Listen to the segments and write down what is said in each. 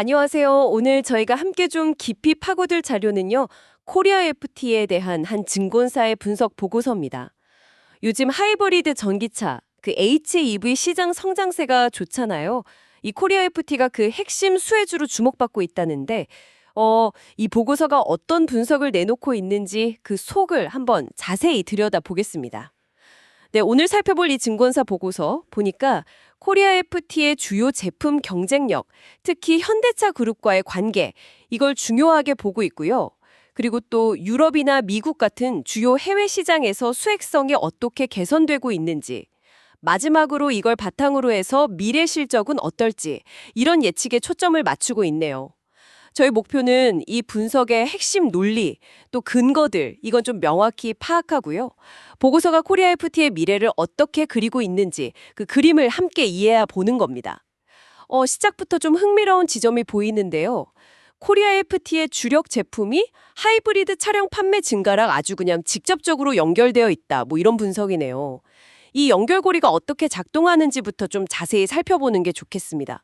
안녕하세요. 오늘 저희가 함께 좀 깊이 파고들 자료는요. 코리아 FT에 대한 한 증권사의 분석 보고서입니다. 요즘 하이브리드 전기차, 그 HEV 시장 성장세가 좋잖아요. 이 코리아 FT가 그 핵심 수혜주로 주목받고 있다는데, 이 보고서가 어떤 분석을 내놓고 있는지 그 속을 한번 자세히 들여다보겠습니다. 네, 오늘 살펴볼 이 증권사 보고서 보니까 코리아 FT의 주요 제품 경쟁력, 특히 현대차 그룹과의 관계, 이걸 중요하게 보고 있고요. 그리고 또 유럽이나 미국 같은 주요 해외 시장에서 수익성이 어떻게 개선되고 있는지, 마지막으로 이걸 바탕으로 해서 미래 실적은 어떨지, 이런 예측에 초점을 맞추고 있네요. 저희 목표는 이 분석의 핵심 논리, 또 근거들, 이건 좀 명확히 파악하고요. 보고서가 코리아 FT의 미래를 어떻게 그리고 있는지 그 그림을 함께 이해해 보는 겁니다. 시작부터 좀 흥미로운 지점이 보이는데요. 코리아 FT의 주력 제품이 하이브리드 차량 판매 증가랑 아주 그냥 직접적으로 연결되어 있다. 뭐 이런 분석이네요. 이 연결고리가 어떻게 작동하는지부터 좀 자세히 살펴보는 게 좋겠습니다.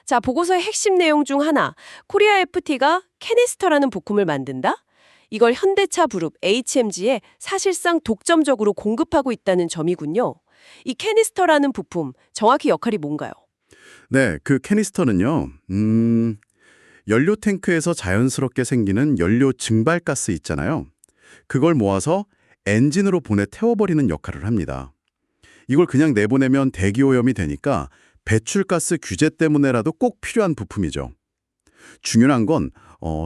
자, 보고서의 핵심 내용 중 하나, 코리아 FT가 캐니스터라는 부품을 만든다? 이걸 현대차 그룹 HMG에 사실상 독점적으로 공급하고 있다는 점이군요. 이 캐니스터라는 부품, 정확히 역할이 뭔가요? 네, 그 캐니스터는요, 연료 탱크에서 자연스럽게 생기는 연료 증발가스 있잖아요. 그걸 모아서 엔진으로 보내 태워버리는 역할을 합니다. 이걸 그냥 내보내면 대기오염이 되니까 배출가스 규제 때문에라도 꼭 필요한 부품이죠. 중요한 건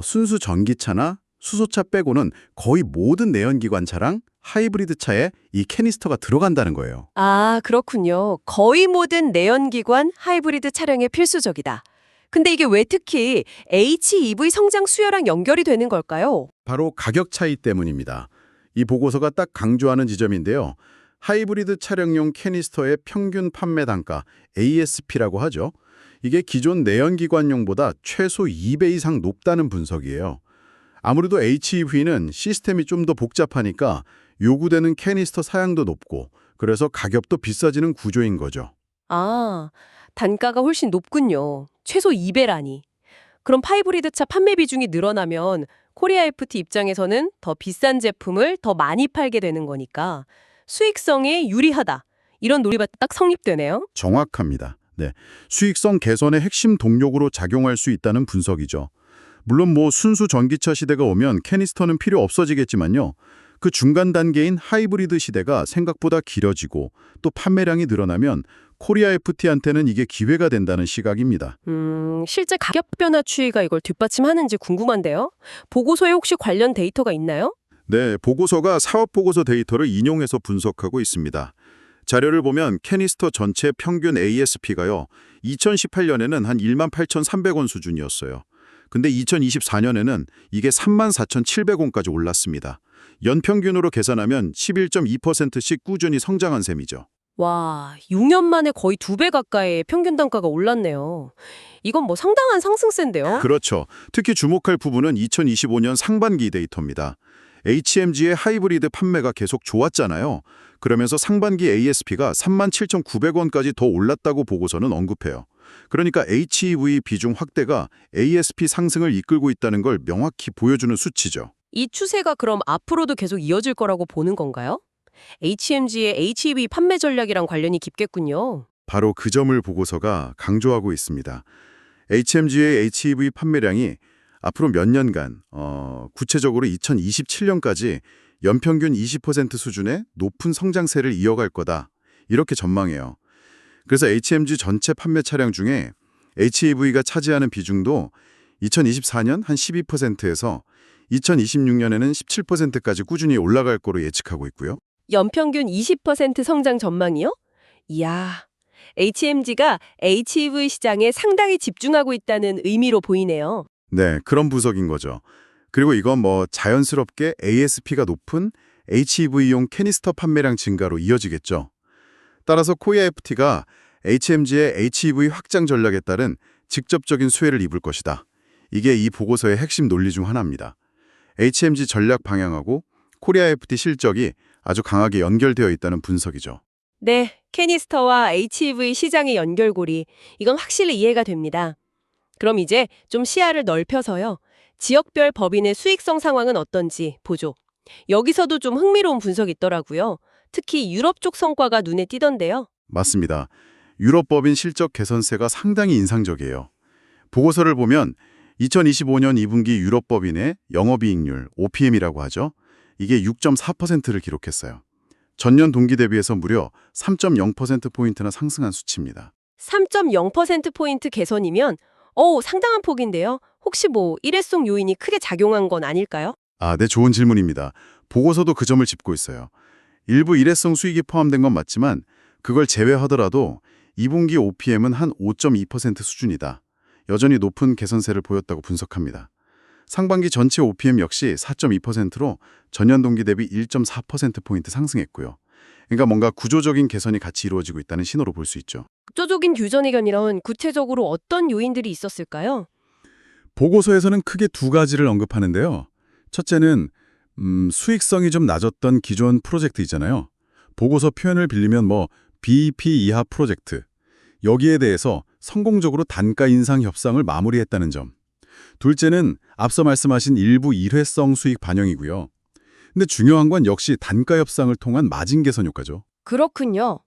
순수 전기차나 수소차 빼고는 거의 모든 내연기관 차랑 하이브리드 차에 이 캐니스터가 들어간다는 거예요. 아, 그렇군요. 거의 모든 내연기관 하이브리드 차량에 필수적이다. 근데 이게 왜 특히 HEV 성장 수요랑 연결이 되는 걸까요? 바로 가격 차이 때문입니다. 이 보고서가 딱 강조하는 지점인데요. 하이브리드 차량용 캐니스터의 평균 판매 단가, ASP라고 하죠. 이게 기존 내연기관용보다 최소 2배 이상 높다는 분석이에요. 아무래도 HEV는 시스템이 좀 더 복잡하니까 요구되는 캐니스터 사양도 높고 그래서 가격도 비싸지는 구조인 거죠. 아, 단가가 훨씬 높군요. 최소 2배라니. 그럼 하이브리드 차 판매 비중이 늘어나면 코리아 FT 입장에서는 더 비싼 제품을 더 많이 팔게 되는 거니까 수익성에 유리하다. 이런 논리가 딱 성립되네요. 정확합니다. 네, 수익성 개선의 핵심 동력으로 작용할 수 있다는 분석이죠. 물론 순수 전기차 시대가 오면 캐니스터는 필요 없어지겠지만요. 그 중간 단계인 하이브리드 시대가 생각보다 길어지고 또 판매량이 늘어나면 코리아 FT한테는 이게 기회가 된다는 시각입니다. 실제 가격 변화 추이가 이걸 뒷받침하는지 궁금한데요. 보고서에 혹시 관련 데이터가 있나요? 네, 보고서가 사업보고서 데이터를 인용해서 분석하고 있습니다. 자료를 보면 캐니스터 전체 평균 ASP가요. 2018년에는 한 18,300원 수준이었어요. 근데 2024년에는 이게 34,700원까지 올랐습니다. 연평균으로 계산하면 11.2%씩 꾸준히 성장한 셈이죠. 와, 6년 만에 거의 2배 가까이 평균 단가가 올랐네요. 이건 뭐 상당한 상승세인데요? 그렇죠. 특히 주목할 부분은 2025년 상반기 데이터입니다. HMG의 하이브리드 판매가 계속 좋았잖아요. 그러면서 상반기 ASP가 37,900원까지 더 올랐다고 보고서는 언급해요. 그러니까 HEV 비중 확대가 ASP 상승을 이끌고 있다는 걸 명확히 보여주는 수치죠. 이 추세가 그럼 앞으로도 계속 이어질 거라고 보는 건가요? HMG의 HEV 판매 전략이랑 관련이 깊겠군요. 바로 그 점을 보고서가 강조하고 있습니다. HMG의 HEV 판매량이 앞으로 몇 년간, 구체적으로 2027년까지 연평균 20% 수준의 높은 성장세를 이어갈 거다. 이렇게 전망해요. 그래서 HMG 전체 판매 차량 중에 HEV가 차지하는 비중도 2024년 한 12%에서 2026년에는 17%까지 꾸준히 올라갈 거로 예측하고 있고요. 연평균 20% 성장 전망이요? 이야, HMG가 HEV 시장에 상당히 집중하고 있다는 의미로 보이네요. 네, 그런 분석인 거죠. 그리고 이건 자연스럽게 ASP가 높은 HEV용 캐니스터 판매량 증가로 이어지겠죠. 따라서 코리아 FT가 HMG의 HEV 확장 전략에 따른 직접적인 수혜를 입을 것이다. 이게 이 보고서의 핵심 논리 중 하나입니다. HMG 전략 방향하고 코리아 FT 실적이 아주 강하게 연결되어 있다는 분석이죠. 네, 캐니스터와 HEV 시장의 연결고리, 이건 확실히 이해가 됩니다. 그럼 이제 좀 시야를 넓혀서요. 지역별 법인의 수익성 상황은 어떤지 보죠. 여기서도 좀 흥미로운 분석이 있더라고요. 특히 유럽 쪽 성과가 눈에 띄던데요. 맞습니다. 유럽 법인 실적 개선세가 상당히 인상적이에요. 보고서를 보면 2025년 2분기 유럽 법인의 영업이익률, OPM이라고 하죠. 이게 6.4%를 기록했어요. 전년 동기 대비해서 무려 3.0%포인트나 상승한 수치입니다. 3.0%포인트 개선이면 상당한 폭인데요. 혹시 뭐 일회성 요인이 크게 작용한 건 아닐까요? 네, 좋은 질문입니다. 보고서도 그 점을 짚고 있어요. 일부 일회성 수익이 포함된 건 맞지만 그걸 제외하더라도 2분기 OPM은 한 5.2% 수준이다. 여전히 높은 개선세를 보였다고 분석합니다. 상반기 전체 OPM 역시 4.2%로 전년 동기 대비 1.4%포인트 상승했고요. 그러니까 뭔가 구조적인 개선이 같이 이루어지고 있다는 신호로 볼 수 있죠. 구조적인 규전 의견이란 구체적으로 어떤 요인들이 있었을까요? 보고서에서는 크게 두 가지를 언급하는데요. 첫째는 수익성이 좀 낮았던 기존 프로젝트 있잖아요. 보고서 표현을 빌리면 BEP 이하 프로젝트. 여기에 대해서 성공적으로 단가 인상 협상을 마무리했다는 점. 둘째는 앞서 말씀하신 일부 일회성 수익 반영이고요. 근데 중요한 건 역시 단가 협상을 통한 마진 개선 효과죠. 그렇군요.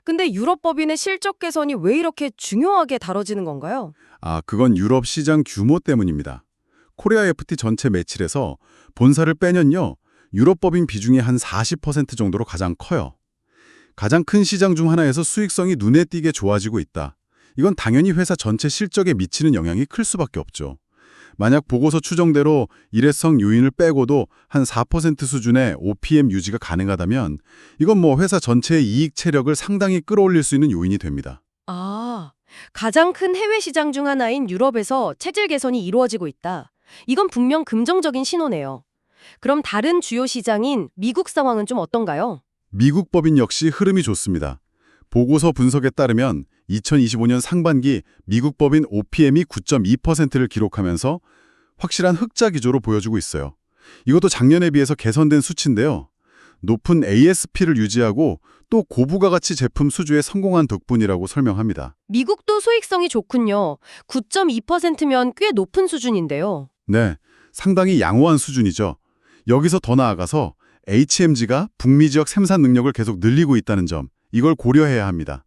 근데 유럽 법인의 실적 개선이 왜 이렇게 중요하게 다뤄지는 건가요? 그건 유럽 시장 규모 때문입니다. 코리아 FT 전체 매출에서 본사를 빼면요. 유럽 법인 비중이 한 40% 정도로 가장 커요. 가장 큰 시장 중 하나에서 수익성이 눈에 띄게 좋아지고 있다. 이건 당연히 회사 전체 실적에 미치는 영향이 클 수밖에 없죠. 만약 보고서 추정대로 일회성 요인을 빼고도 한 4% 수준의 OPM 유지가 가능하다면 이건 회사 전체의 이익 체력을 상당히 끌어올릴 수 있는 요인이 됩니다. 가장 큰 해외 시장 중 하나인 유럽에서 체질 개선이 이루어지고 있다. 이건 분명 긍정적인 신호네요. 그럼 다른 주요 시장인 미국 상황은 좀 어떤가요? 미국 법인 역시 흐름이 좋습니다. 보고서 분석에 따르면 2025년 상반기 미국 법인 OPM이 9.2%를 기록하면서 확실한 흑자 기조로 보여주고 있어요. 이것도 작년에 비해서 개선된 수치인데요. 높은 ASP를 유지하고 또 고부가가치 제품 수주에 성공한 덕분이라고 설명합니다. 미국도 수익성이 좋군요. 9.2%면 꽤 높은 수준인데요. 네, 상당히 양호한 수준이죠. 여기서 더 나아가서 HMG가 북미 지역 생산 능력을 계속 늘리고 있다는 점, 이걸 고려해야 합니다.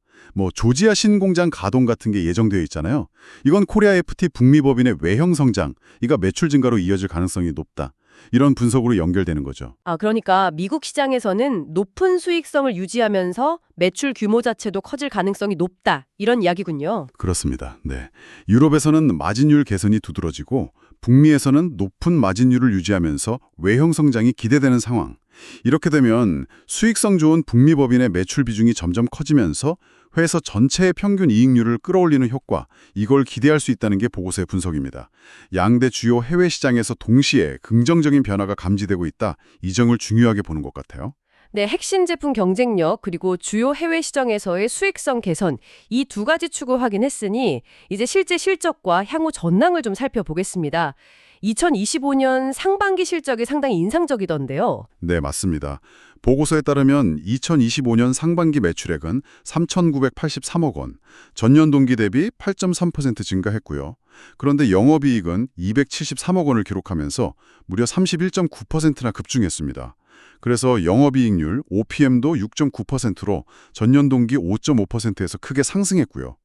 조지아 신공장 가동 같은 게 예정되어 있잖아요. 이건 코리아 FT 북미 법인의 외형 성장, 이가 매출 증가로 이어질 가능성이 높다. 이런 분석으로 연결되는 거죠. 그러니까 미국 시장에서는 높은 수익성을 유지하면서 매출 규모 자체도 커질 가능성이 높다. 이런 이야기군요. 그렇습니다. 네. 유럽에서는 마진율 개선이 두드러지고 북미에서는 높은 마진율을 유지하면서 외형 성장이 기대되는 상황. 이렇게 되면 수익성 좋은 북미 법인의 매출 비중이 점점 커지면서 회사 전체의 평균 이익률을 끌어올리는 효과, 이걸 기대할 수 있다는 게 보고서의 분석입니다. 양대 주요 해외 시장에서 동시에 긍정적인 변화가 감지되고 있다. 이 점을 중요하게 보는 것 같아요. 네, 핵심 제품 경쟁력 그리고 주요 해외 시장에서의 수익성 개선 이 두 가지 축을 확인했으니 이제 실제 실적과 향후 전망을 좀 살펴보겠습니다. 2025년 상반기 실적이 상당히 인상적이던데요. 네, 맞습니다. 보고서에 따르면 2025년 상반기 매출액은 3,983억 원, 전년 동기 대비 8.3% 증가했고요. 그런데 영업이익은 273억 원을 기록하면서 무려 31.9%나 급증했습니다. 그래서 영업이익률 OPM도 6.9%로 전년 동기 5.5%에서 크게 상승했고요.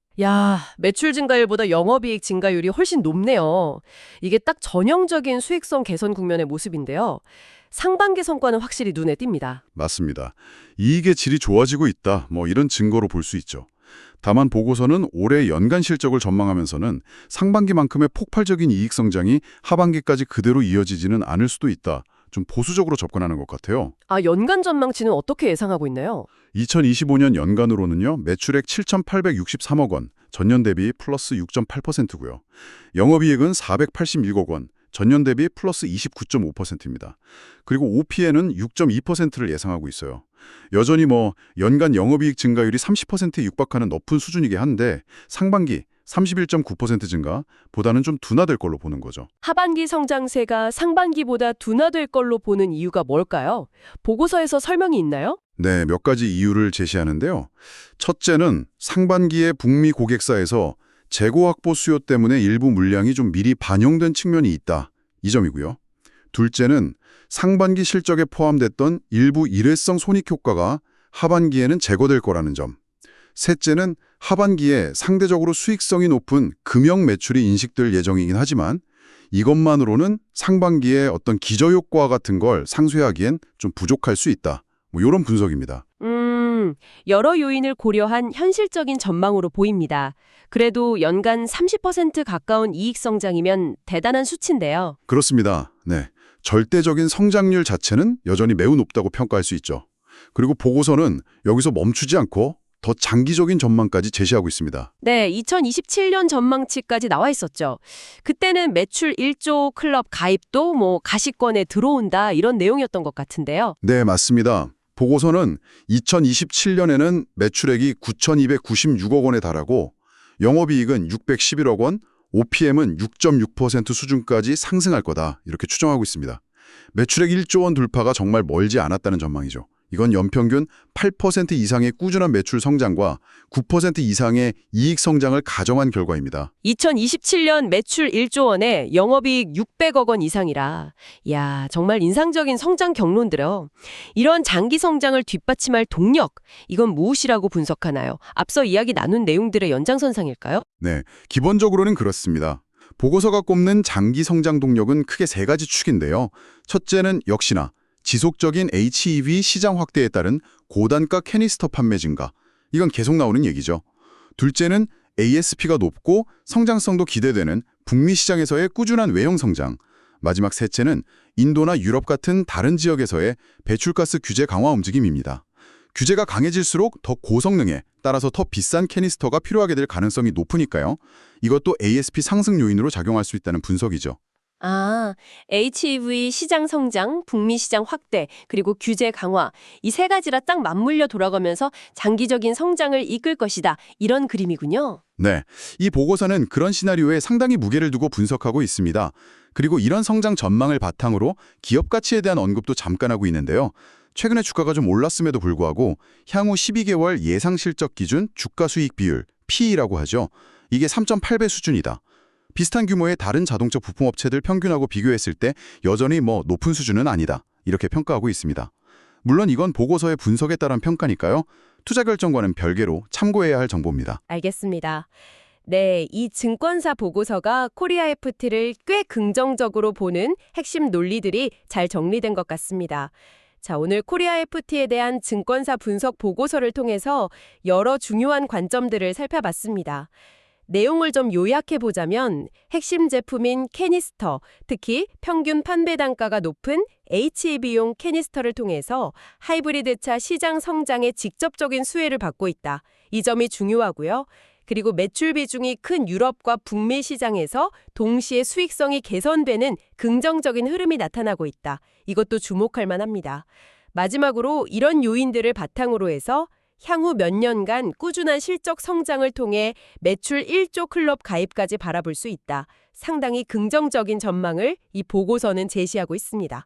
매출 증가율보다 영업이익 증가율이 훨씬 높네요. 이게 딱 전형적인 수익성 개선 국면의 모습인데요. 상반기 성과는 확실히 눈에 띕니다. 맞습니다. 이익의 질이 좋아지고 있다. 이런 증거로 볼 수 있죠. 다만 보고서는 올해 연간 실적을 전망하면서는 상반기만큼의 폭발적인 이익 성장이 하반기까지 그대로 이어지지는 않을 수도 있다. 좀 보수적으로 접근하는 것 같아요. 연간 전망치는 어떻게 예상하고 있나요? 2025년 연간으로는요. 매출액 7,863억 원, 전년 대비 플러스 6.8%고요. 영업이익은 486억 원, 전년 대비 플러스 29.5%입니다. 그리고 OPM은 6.2%를 예상하고 있어요. 여전히 연간 영업이익 증가율이 30%에 육박하는 높은 수준이긴 한데 상반기 31.9% 증가보다는 좀 둔화될 걸로 보는 거죠. 하반기 성장세가 상반기보다 둔화될 걸로 보는 이유가 뭘까요? 보고서에서 설명이 있나요? 네, 몇 가지 이유를 제시하는데요. 첫째는 상반기에 북미 고객사에서 재고 확보 수요 때문에 일부 물량이 좀 미리 반영된 측면이 있다. 이 점이고요. 둘째는 상반기 실적에 포함됐던 일부 일회성 손익 효과가 하반기에는 제거될 거라는 점. 셋째는 하반기에 상대적으로 수익성이 높은 금형 매출이 인식될 예정이긴 하지만 이것만으로는 상반기에 어떤 기저효과 같은 걸 상쇄하기엔 좀 부족할 수 있다. 뭐 이런 분석입니다. 여러 요인을 고려한 현실적인 전망으로 보입니다. 그래도 연간 30% 가까운 이익 성장이면 대단한 수치인데요. 그렇습니다. 네, 절대적인 성장률 자체는 여전히 매우 높다고 평가할 수 있죠. 그리고 보고서는 여기서 멈추지 않고 더 장기적인 전망까지 제시하고 있습니다. 네, 2027년 전망치까지 나와 있었죠. 그때는 매출 1조 클럽 가입도 가시권에 들어온다 이런 내용이었던 것 같은데요. 네, 맞습니다. 보고서는 2027년에는 매출액이 9,296억 원에 달하고 영업이익은 611억 원, OPM은 6.6% 수준까지 상승할 거다 이렇게 추정하고 있습니다. 매출액 1조 원 돌파가 정말 멀지 않았다는 전망이죠. 이건 연평균 8% 이상의 꾸준한 매출 성장과 9% 이상의 이익 성장을 가정한 결과입니다. 2027년 매출 1조 원에 영업이익 600억 원 이상이라 야 정말 인상적인 성장 경로인데요. 이런 장기 성장을 뒷받침할 동력, 이건 무엇이라고 분석하나요? 앞서 이야기 나눈 내용들의 연장선상일까요? 네, 기본적으로는 그렇습니다. 보고서가 꼽는 장기 성장 동력은 크게 세 가지 축인데요. 첫째는 역시나 지속적인 HEV 시장 확대에 따른 고단가 캐니스터 판매 증가. 이건 계속 나오는 얘기죠. 둘째는 ASP가 높고 성장성도 기대되는 북미 시장에서의 꾸준한 외형 성장. 마지막 셋째는 인도나 유럽 같은 다른 지역에서의 배출가스 규제 강화 움직임입니다. 규제가 강해질수록 더 고성능에 따라서 더 비싼 캐니스터가 필요하게 될 가능성이 높으니까요. 이것도 ASP 상승 요인으로 작용할 수 있다는 분석이죠. HEV 시장 성장, 북미 시장 확대, 그리고 규제 강화, 이 세 가지라 딱 맞물려 돌아가면서 장기적인 성장을 이끌 것이다. 이런 그림이군요. 네, 이 보고서는 그런 시나리오에 상당히 무게를 두고 분석하고 있습니다. 그리고 이런 성장 전망을 바탕으로 기업 가치에 대한 언급도 잠깐 하고 있는데요. 최근에 주가가 좀 올랐음에도 불구하고 향후 12개월 예상 실적 기준 주가 수익 비율, PE라고 하죠. 이게 3.8배 수준이다. 비슷한 규모의 다른 자동차 부품업체들 평균하고 비교했을 때 여전히 높은 수준은 아니다. 이렇게 평가하고 있습니다. 물론 이건 보고서의 분석에 따른 평가니까요. 투자 결정과는 별개로 참고해야 할 정보입니다. 알겠습니다. 네, 이 증권사 보고서가 코리아 FT를 꽤 긍정적으로 보는 핵심 논리들이 잘 정리된 것 같습니다. 자, 오늘 코리아 FT에 대한 증권사 분석 보고서를 통해서 여러 중요한 관점들을 살펴봤습니다. 내용을 좀 요약해보자면 핵심 제품인 캐니스터, 특히 평균 판매 단가가 높은 HEV용 캐니스터를 통해서 하이브리드차 시장 성장에 직접적인 수혜를 받고 있다. 이 점이 중요하고요. 그리고 매출 비중이 큰 유럽과 북미 시장에서 동시에 수익성이 개선되는 긍정적인 흐름이 나타나고 있다. 이것도 주목할 만합니다. 마지막으로 이런 요인들을 바탕으로 해서 향후 몇 년간 꾸준한 실적 성장을 통해 매출 1조 클럽 가입까지 바라볼 수 있다. 상당히 긍정적인 전망을 이 보고서는 제시하고 있습니다.